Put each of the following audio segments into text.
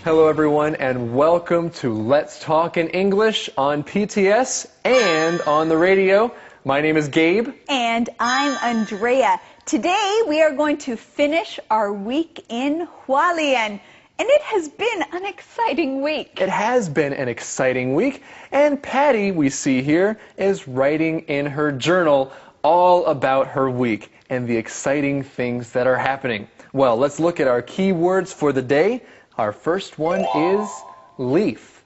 Hello everyone and welcome to Let's Talk in English on PTS and on the radio. My name is Gabe. And I'm Andrea. Today we are going to finish our week in Hualien. And it has been an exciting week. It has been an exciting week. And Patty, we see here, is writing in her journal all about her week and the exciting things that are happening. Well, let's look at our key words for the day. Our first one is leaf.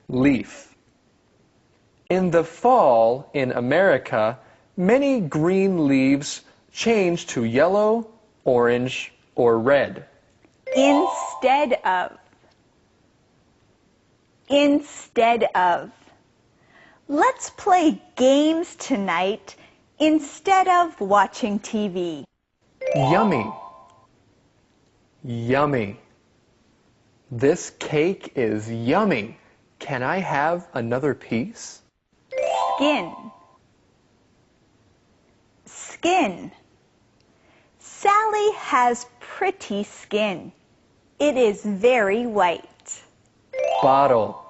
Leaf. In the fall in America, many green leaves change to yellow, orange, or red. Instead of. Instead of. Let's play games tonight instead of watching TV. Yummy. Yummy. This cake is yummy. Can I have another piece? Skin. Skin. Sally has pretty skin. It is very white. Bottle.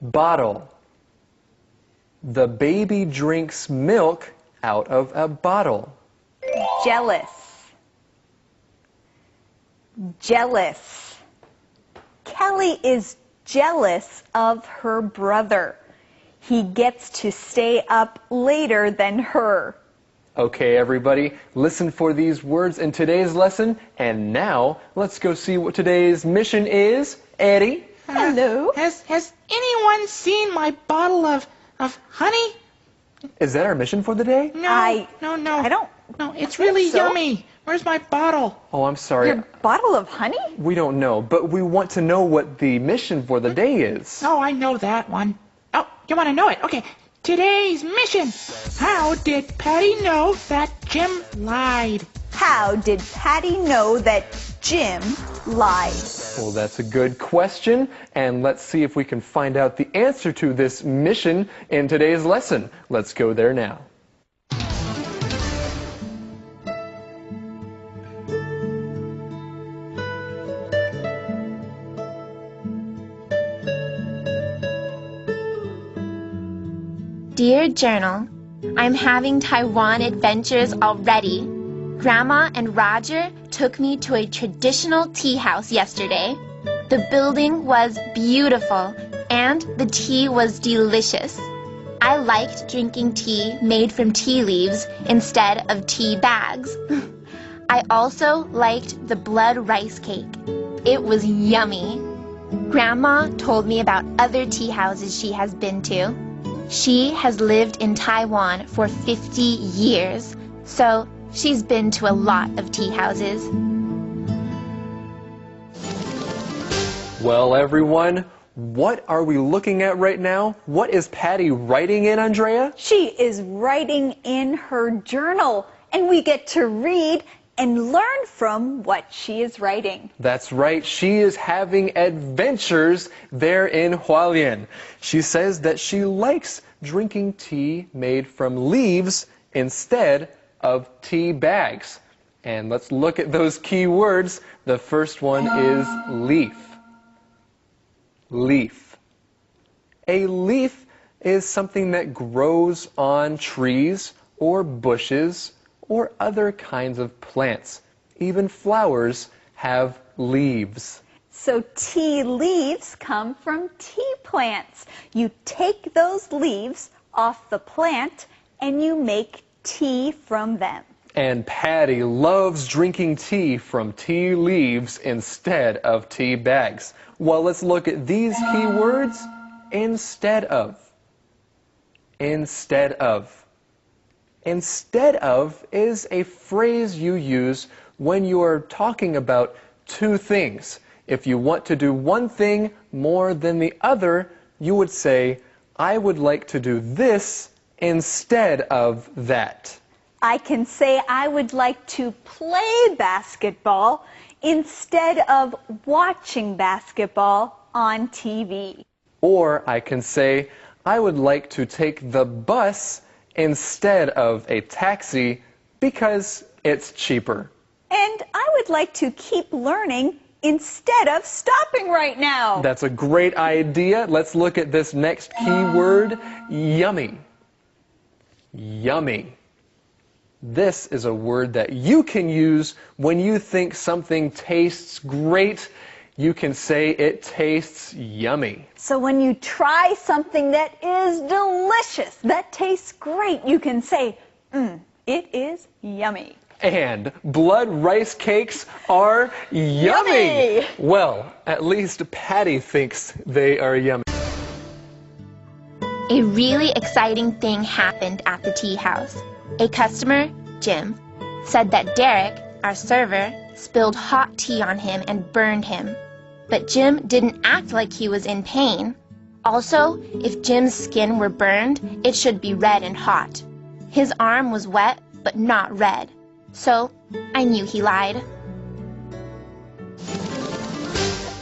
Bottle. The baby drinks milk out of a bottle. Jealous. Jealous. Kelly is jealous of her brother. He gets to stay up later than her. Okay, everybody, listen for these words in today's lesson. And now, let's go see what today's mission is. Eddie? Hello. Has anyone seen my bottle of honey? Is that our mission for the day? No, I don't. No, it's think really so. yummy. Where's my bottle? Oh, I'm sorry. Your bottle of honey? We don't know, but we want to know what the mission for the day is. Oh, I know that one. Oh, you want to know it? Okay. Today's mission. How did Patty know that Jim lied? How did Patty know that Jim lied? Well, that's a good question, and let's see if we can find out the answer to this mission in today's lesson. Let's go there now. Dear Journal, I'm having Taiwan adventures already. Grandma and Roger took me to a traditional tea house yesterday. The building was beautiful and the tea was delicious. I liked drinking tea made from tea leaves instead of tea bags. I also liked the blood rice cake. It was yummy. Grandma told me about other tea houses she has been to. She has lived in Taiwan for 50 years, so she's been to a lot of tea houses. Well, everyone, what are we looking at right now? What is Patty writing in, Andrea? She is writing in her journal, and we get to read and learn from what she is writing. That's right, she is having adventures there in Hualien. She says that she likes drinking tea made from leaves instead of tea bags. And let's look at those key words. The first one is leaf. Leaf. A leaf is something that grows on trees or bushes or other kinds of plants. Even flowers have leaves. So tea leaves come from tea plants. You take those leaves off the plant and you make tea from them. And Patty loves drinking tea from tea leaves instead of tea bags. Well, let's look at these key words. Instead of. Instead of. Instead of is a phrase you use when you are talking about two things. If you want to do one thing more than the other, you would say, I would like to do this instead of that. I can say I would like to play basketball instead of watching basketball on TV. Or I can say, I would like to take the bus instead of a taxi because it's cheaper. And I would like to keep learning instead of stopping right now. That's a great idea. Let's look at this next key word, yummy. Yummy. This is a word that you can use when you think something tastes great. You can say it tastes yummy. So when you try something that is delicious, that tastes great, you can say, it is yummy. And blood rice cakes are yummy. Yummy! Well, at least Patty thinks they are yummy. A really exciting thing happened at the tea house. A customer, Jim, said that Derek, our server, spilled hot tea on him and burned him. But Jim didn't act like he was in pain. Also, if Jim's skin were burned, it should be red and hot. His arm was wet, but not red. So, I knew he lied.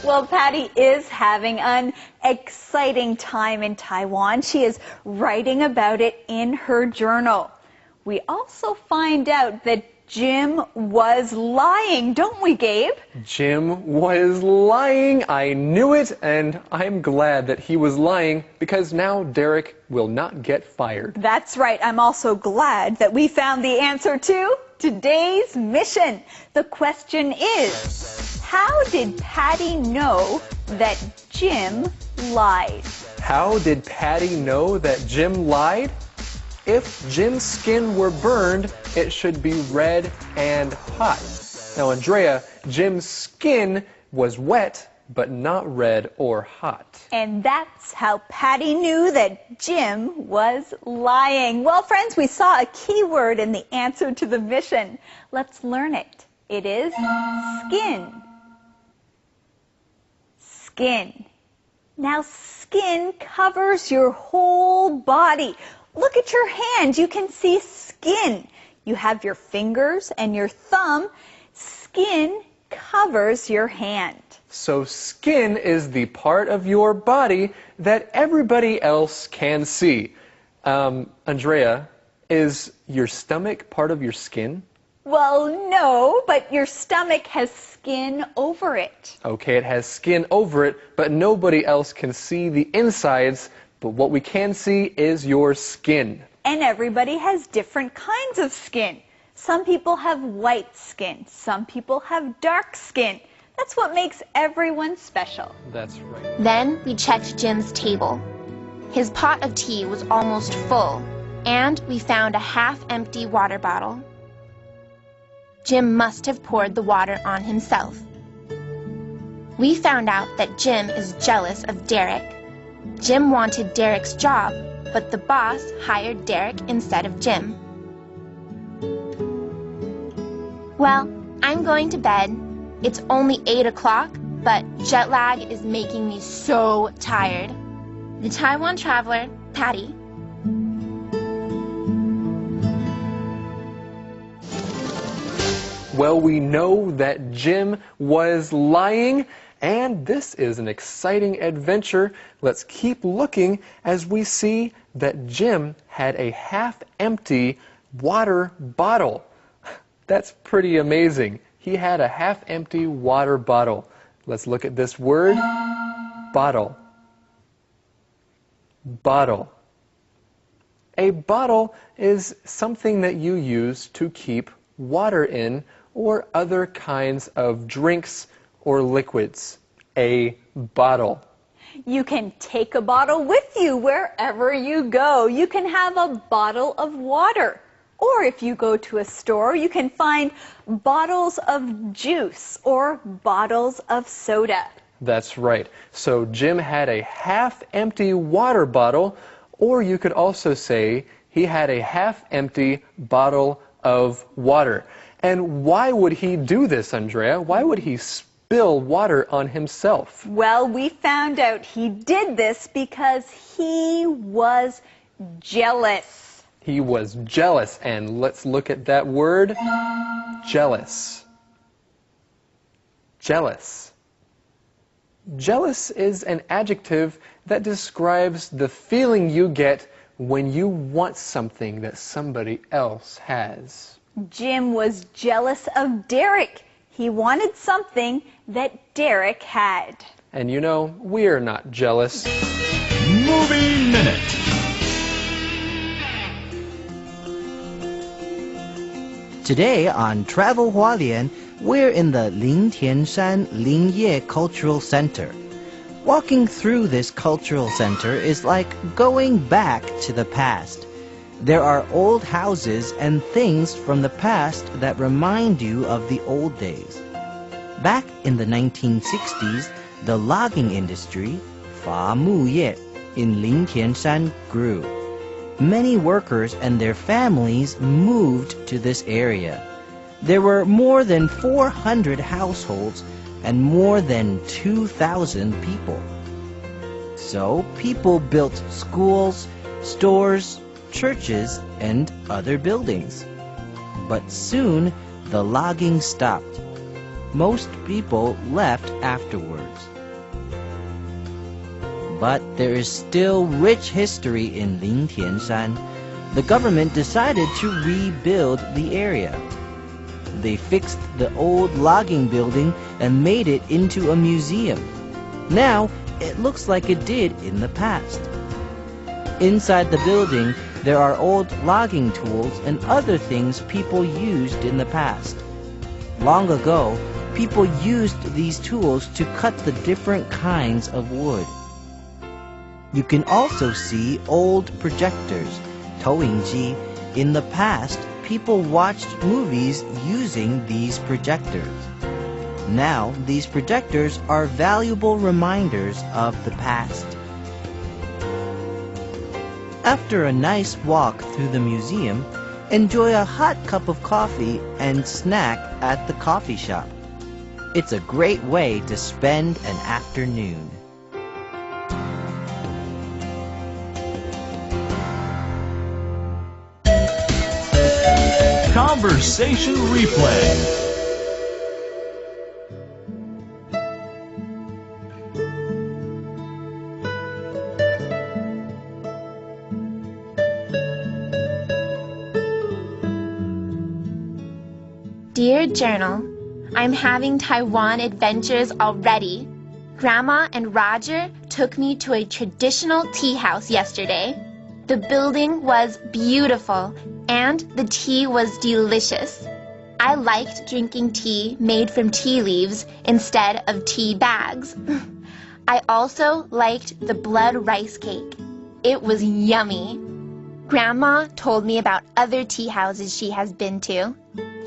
Well, Patty is having an exciting time in Taiwan. She is writing about it in her journal. We also find out that Jim was lying, don't we, Gabe? Jim was lying. I knew it, and I'm glad that he was lying because now Derek will not get fired. That's right. I'm also glad that we found the answer to today's mission. The question is, how did Patty know that Jim lied? How did Patty know that Jim lied? If Jim's skin were burned, it should be red and hot. Now, Andrea, Jim's skin was wet, but not red or hot. And that's how Patty knew that Jim was lying. Well, friends, we saw a key word in the answer to the mission. Let's learn it. It is skin. Skin. Now, skin covers your whole body. Look at your hand. You can see skin. You have your fingers and your thumb. Skin covers your hand. So skin is the part of your body that everybody else can see. Andrea, is your stomach part of your skin? Well, no, but your stomach has skin over it. Okay, it has skin over it, but nobody else can see the insides. But what we can see is your skin. And everybody has different kinds of skin. Some people have white skin. Some people have dark skin. That's what makes everyone special. That's right. Then we checked Jim's table. His pot of tea was almost full, and we found a half-empty water bottle. Jim must have poured the water on himself. We found out that Jim is jealous of Derek. Jim wanted Derek's job, but the boss hired Derek instead of Jim. Well, I'm going to bed. It's only 8 o'clock, but jet lag is making me so tired. The Taiwan Traveler, Patty. Well, we know that Jim was lying, and this is an exciting adventure. Let's keep looking as we see that Jim had a half-empty water bottle. That's pretty amazing. He had a half-empty water bottle. Let's look at this word, bottle. Bottle. A bottle is something that you use to keep water in or other kinds of drinks or liquids. A bottle. You can take a bottle with you wherever you go. You can have a bottle of water. Or if you go to a store, you can find bottles of juice or bottles of soda. That's right. So Jim had a half-empty water bottle, or you could also say he had a half-empty bottle of water. And why would he do this, Andrea? Why would he spill water on himself? Well, we found out he did this because he was jealous. He was jealous, and let's look at that word, jealous. Jealous. Jealous is an adjective that describes the feeling you get when you want something that somebody else has. Jim was jealous of Derek. He wanted something that Derek had. And you know, we're not jealous. Movie Minute. Today on Travel Hualien, we're in the Lingtianshan Lingye Cultural Center. Walking through this cultural center is like going back to the past. There are old houses and things from the past that remind you of the old days. Back in the 1960s, the logging industry, Fa Mu Ye, in Lingtianshan grew. Many workers and their families moved to this area. There were more than 400 households and more than 2,000 people. So people built schools, stores, churches, and other buildings. But soon the logging stopped. Most people left afterwards. But there is still rich history in Lingtianshan. The government decided to rebuild the area. They fixed the old logging building and made it into a museum. Now, it looks like it did in the past. Inside the building, there are old logging tools and other things people used in the past. Long ago, people used these tools to cut the different kinds of wood. You can also see old projectors, Toyingji. In the past, people watched movies using these projectors. Now, these projectors are valuable reminders of the past. After a nice walk through the museum, enjoy a hot cup of coffee and snack at the coffee shop. It's a great way to spend an afternoon. Conversation Replay. Dear Journal, I'm having Taiwan adventures already. Grandma and Roger took me to a traditional tea house yesterday. The building was beautiful and the tea was delicious. I liked drinking tea made from tea leaves instead of tea bags. I also liked the blood rice cake. It was yummy. Grandma told me about other tea houses she has been to.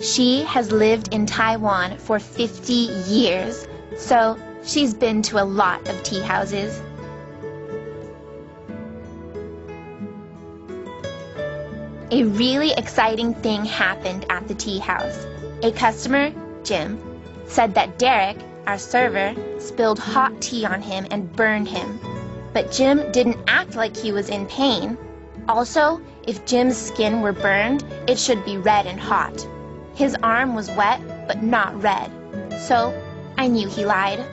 She has lived in Taiwan for 50 years, so she's been to a lot of tea houses. A really exciting thing happened at the tea house. A customer, Jim, said that Derek, our server, spilled hot tea on him and burned him. But Jim didn't act like he was in pain. Also, if Jim's skin were burned, it should be red and hot. His arm was wet, but not red. So, I knew he lied.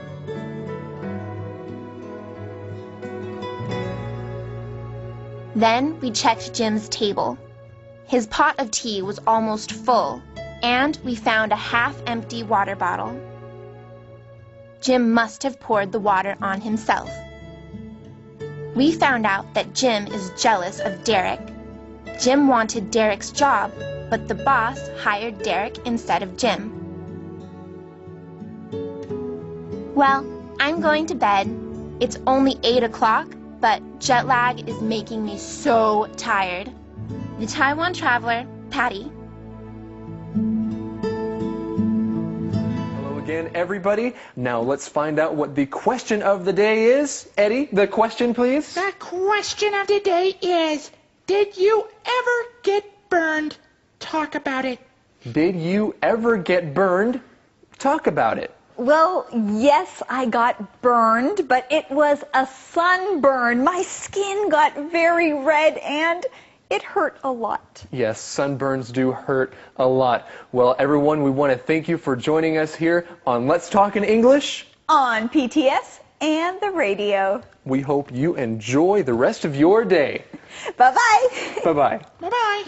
Then we checked Jim's table. His pot of tea was almost full, and we found a half-empty water bottle. Jim must have poured the water on himself. We found out that Jim is jealous of Derek. Jim wanted Derek's job, but the boss hired Derek instead of Jim. Well, I'm going to bed. It's only 8 o'clock, but jet lag is making me so tired. The Taiwan Traveler, Patty. Hello again, everybody. Now let's find out what the question of the day is. Eddie, the question, please. The question of the day is, did you ever get burned? Talk about it. Did you ever get burned? Talk about it. Well, yes, I got burned, but it was a sunburn. My skin got very red and it hurt a lot. Yes, sunburns do hurt a lot. Well, everyone, we want to thank you for joining us here on Let's Talk in English On PTS and the radio. We hope you enjoy the rest of your day. Bye-bye. Bye-bye. Bye-bye.